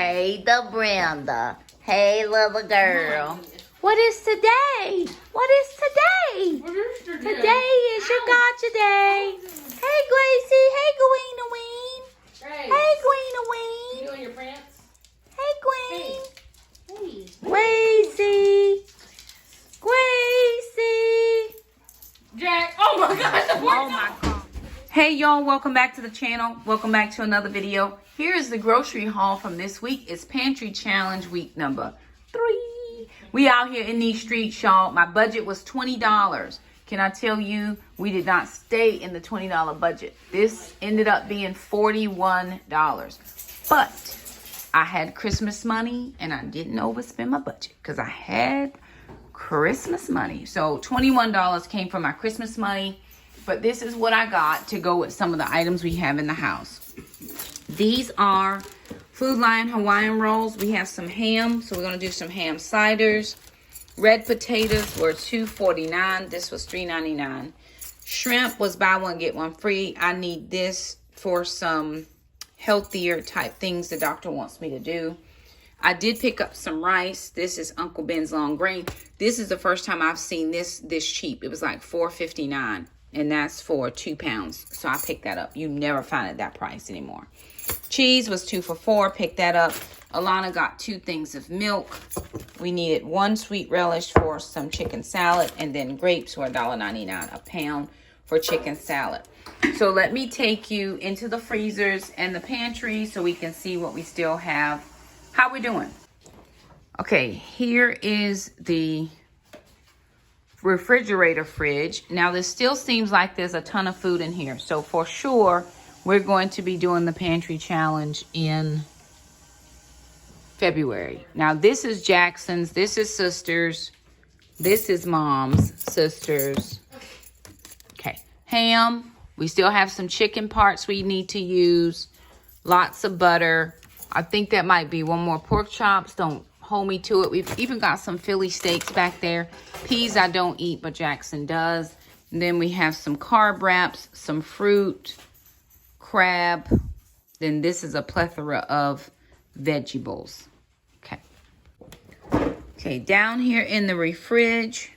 Hey, the Brenda. Hey, little girl. What is today? What is today? Today is your gotcha day. Hey, Gracie. Hey, Gweena Ween. Hey, Gweena Ween. You doing your prance? Hey, Gwen. Hey. Gracie. Gracie. Jack. Oh my gosh. Oh my God. Hey y'all, welcome back to the channel. Welcome back to another video. Here is the grocery haul from this week. It's Pantry Challenge week number 3. We out here in these streets, y'all. My budget was $20. Can I tell you, we did not stay in the $20 budget. This ended up being $41. But I had Christmas money and I didn't overspend my budget because I had Christmas money. So $21 came from my Christmas money. But this is what I got to go with some of the items we have in the house. These are Food Lion Hawaiian rolls. We have some ham, so we're going to do some ham sliders. Red potatoes were $2.49. This was $3.99. Shrimp was buy one, get one free. I need this for some healthier type things the doctor wants me to do. I did pick up some rice. This is Uncle Ben's long grain. This is the first time I've seen this cheap. It was like $4.59. And that's for 2 pounds. So I picked that up. You never find it that price anymore. Cheese was 2 for $4. Picked that up. Alana got 2 things of milk. We needed 1 sweet relish for some chicken salad. And then grapes were $1.99 a pound for chicken salad. So let me take you into the freezers and the pantry so we can see what we still have. How we doing? Okay, here is the refrigerator fridge. Now this still seems like there's a ton of food in here, so for sure we're going to be doing the pantry challenge in February. Now this is Jackson's, this is sister's, this is mom's, sister's. Okay, ham. We still have some chicken parts we need to use. Lots of butter. I think that might be one more pork chops. Don't hold me to it. We've even got some Philly steaks back there. Peas I don't eat, but Jackson does. And then we have some carb wraps, some fruit, crab. Then this is a plethora of vegetables. Okay. Okay, down here in the fridge,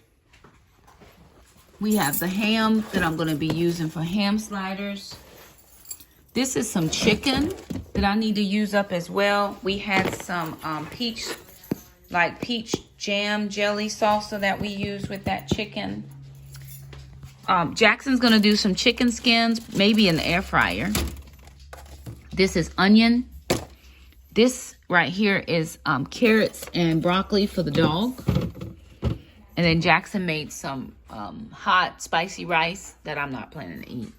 we have the ham that I'm going to be using for ham sliders. This is some chicken that I need to use up as well. We had some peach jam jelly salsa that we use with that chicken. Jackson's gonna do some chicken skins, maybe in the air fryer. This is onion. This right here is carrots and broccoli for the dog. And then Jackson made some hot spicy rice that I'm not planning to eat.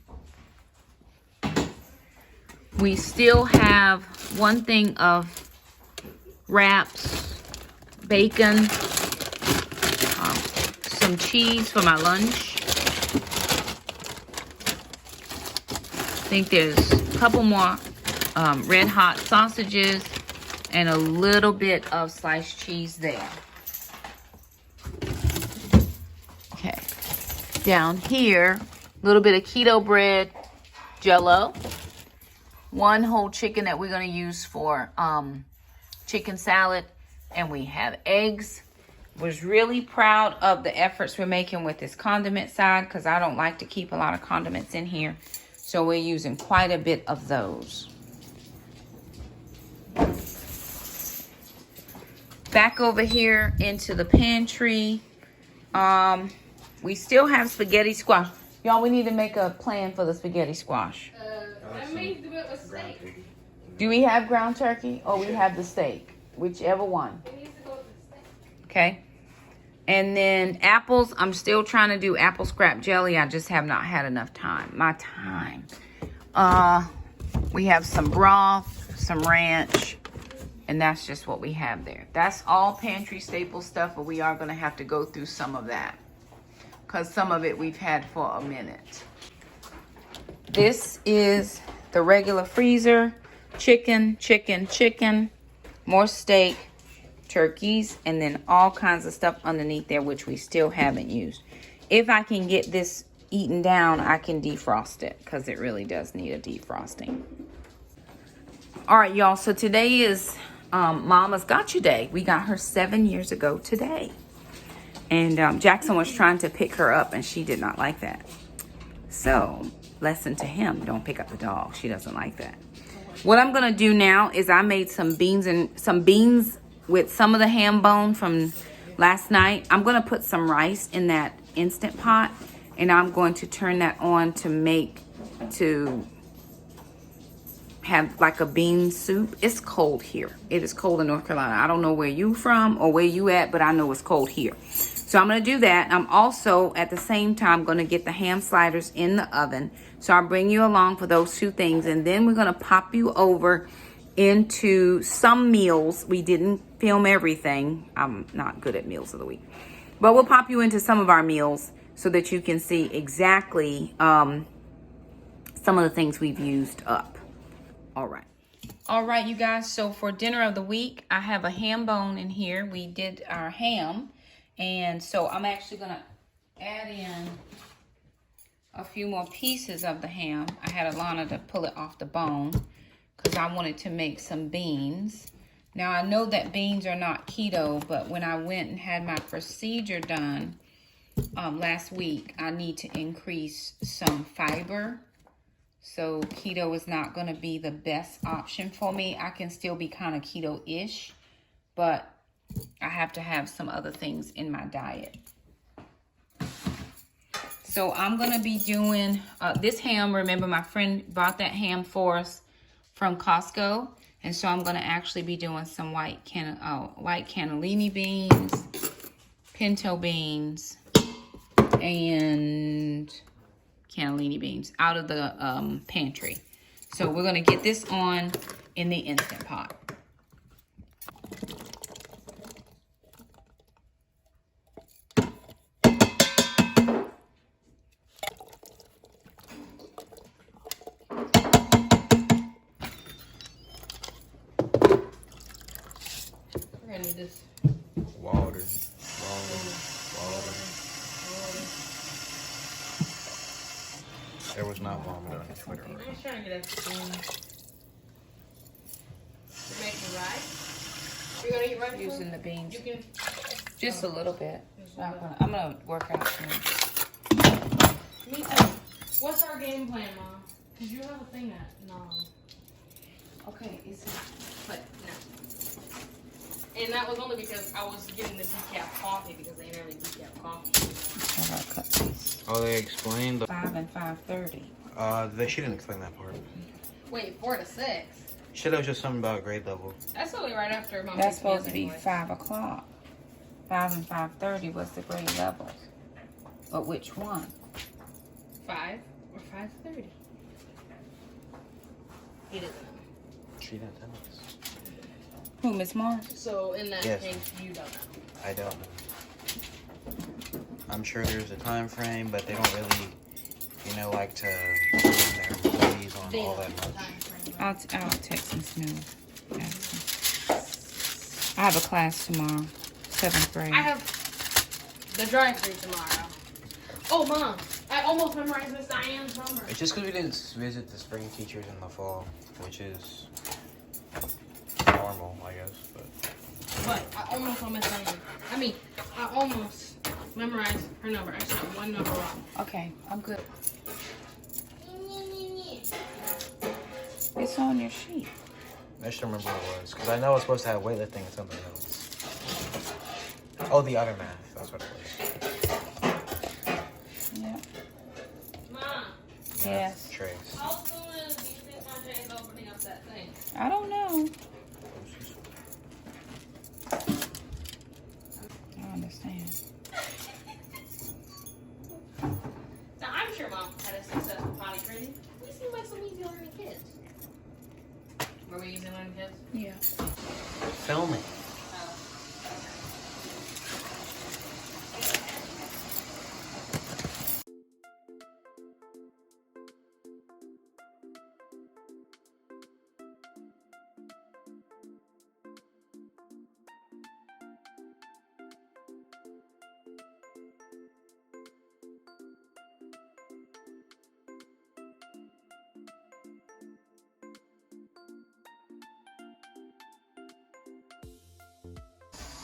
We still have 1 thing of wraps, bacon, some cheese for my lunch. I think there's a couple more red hot sausages and a little bit of sliced cheese there. Okay, down here, a little bit of keto bread, Jell-O, 1 whole chicken that we're going to use for chicken salad. And we have eggs. Was really proud of the efforts we're making with this condiment side because I don't like to keep a lot of condiments in here. So we're using quite a bit of those. Back over here into the pantry. We still have spaghetti squash. Y'all, we need to make a plan for the spaghetti squash. I made do it with steak. Do we have ground turkey or we have the steak? Whichever one. Okay. And then apples. I'm still trying to do apple scrap jelly. I just have not had enough time. We have some broth, some ranch, and that's just what we have there. That's all pantry staple stuff, but we are going to have to go through some of that because some of it we've had for a minute. This is the regular freezer. Chicken, more steak, turkeys, and then all kinds of stuff underneath there, which we still haven't used. If I can get this eaten down, I can defrost it because it really does need a defrosting. All right, y'all. So today is Mama's Gotcha Day. We got her 7 years ago today. And Jackson was trying to pick her up, and she did not like that. So, lesson to him, don't pick up the dog. She doesn't like that. What I'm going to do now is I made some beans with some of the ham bone from last night. I'm going to put some rice in that Instant Pot, and I'm going to turn that on to have like a bean soup. It's cold here. It is cold in North Carolina. I don't know where you from or where you at, but I know it's cold here. So I'm going to do that. I'm also at the same time going to get the ham sliders in the oven. So I'll bring you along for those two things, and then we're going to pop you over into some meals. We didn't film everything. I'm not good at meals of the week, but we'll pop you into some of our meals so that you can see exactly some of the things we've used up. All right, you guys. So for dinner of the week, I have a ham bone in here. We did our ham, and so I'm actually gonna add in a few more pieces of the ham. I had Alana to pull it off the bone because I wanted to make some beans. Now I know that beans are not keto, but when I went and had my procedure done last week, I need to increase some fiber. So keto is not going to be the best option for me. I can still be kind of keto-ish, but I have to have some other things in my diet. So I'm going to be doing this ham. Remember, my friend bought that ham for us from Costco. And so I'm going to actually be doing some white cannellini beans, pinto beans, and cannellini beans out of the pantry. So we're going to get this on in the Instant Pot. We're gonna need this. Water. There was not vomit on Twitter. I'm just trying to get a spoon. You're making rice? Are you gonna eat rice? Using the beans. You can. Just a little bit. I'm going to work out soon. Me too. What's our game plan, Mom? Because you have a thing at Okay, but no. And that was only because I was getting the decaf coffee because they never decaf coffee. How about cut these? Oh, they explained. 5 and 5:30. She didn't explain that part. Wait, 4 to 6. She said it was just something about grade level. That's only right after Mom. That's supposed to be 5 o'clock. 5 and 5:30 was the grade levels. But which one? 5 or 5:30. He doesn't know. She didn't tell us. Who, Miss Mars? So in that Yes. case, you don't know. I don't know. I'm sure there's a time frame, but they don't really, like to train their employees on all that much. I'll text Miss News. I have a class tomorrow, 7th grade. I have the drive-thru tomorrow. Oh, Mom, I almost memorized Miss Diane's number. It's just because we didn't visit the spring teachers in the fall, which is normal, I guess. But I almost know Miss Diane. I almost memorized her number. I just got one number wrong. Okay, I'm good. It's on your sheet. I just don't remember what it was, because I know I was supposed to have weightlifting and something else. Oh, the other math. That's what it was. Yep. Mom, Yes. Trace. how soon do you think my day is opening up that thing? I don't know. I understand. Now, I'm sure Mom had a successful potty training. We seem like some easy learning kids. Were we easy learning kids? Yeah. Filming.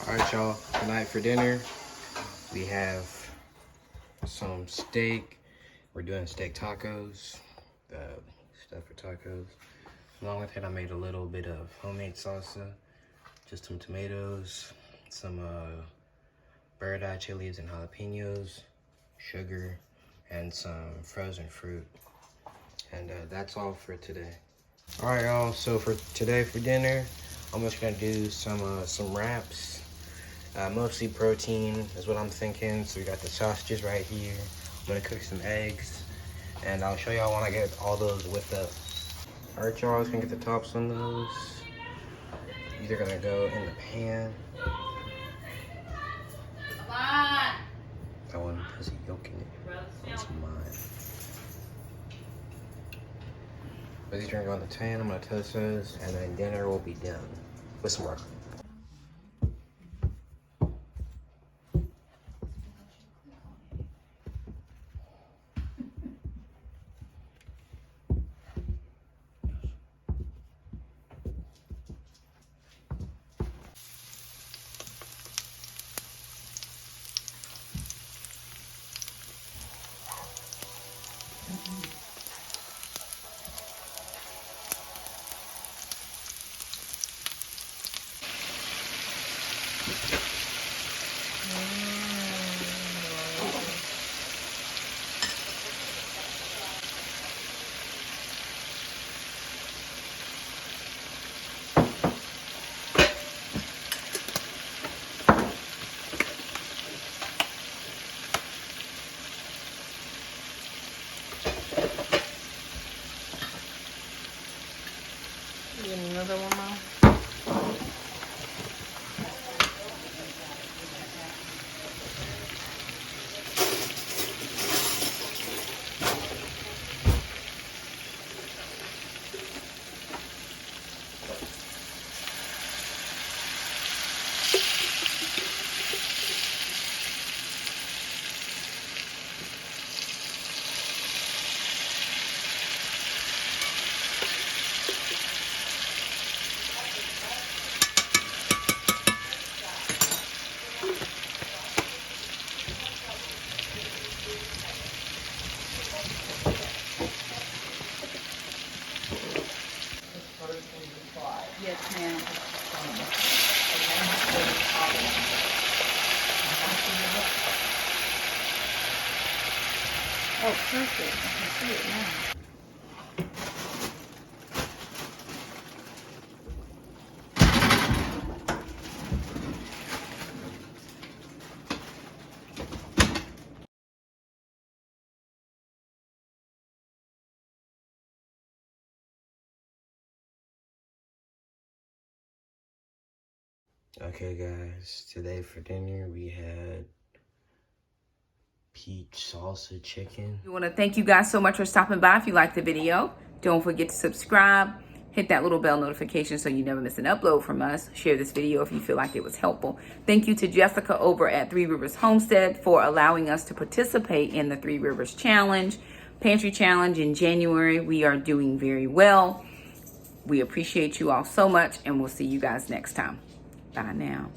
Alright, y'all. Tonight for dinner, we have some steak. We're doing steak tacos. Stuff for tacos. Along with it, I made a little bit of homemade salsa. Just some tomatoes, some bird eye chilies and jalapenos, sugar, and some frozen fruit. And that's all for today. Alright, y'all. So for today for dinner, I'm just gonna do some wraps. Mostly protein is what I'm thinking. So we got the sausages right here. I'm gonna cook some eggs, and I'll show y'all when I get all those whipped up. Alright, y'all, I was gonna get the tops on those. These are gonna go in the pan. That one has a yolk in it. That's mine. But these are gonna go in the pan. I'm gonna toast those, and then dinner will be done with some work. Another one more. Yes, ma'am. Oh, perfect. I can see it now. Okay, guys, today for dinner we had peach salsa chicken. We want to thank you guys so much for stopping by. If you liked the video, don't forget to subscribe. Hit that little bell notification so you never miss an upload from us. Share this video if you feel like it was helpful. Thank you to Jessica over at Three Rivers Homestead for allowing us to participate in the Three Rivers Challenge, Pantry Challenge in January. We are doing very well. We appreciate you all so much, and we'll see you guys next time. Bye now.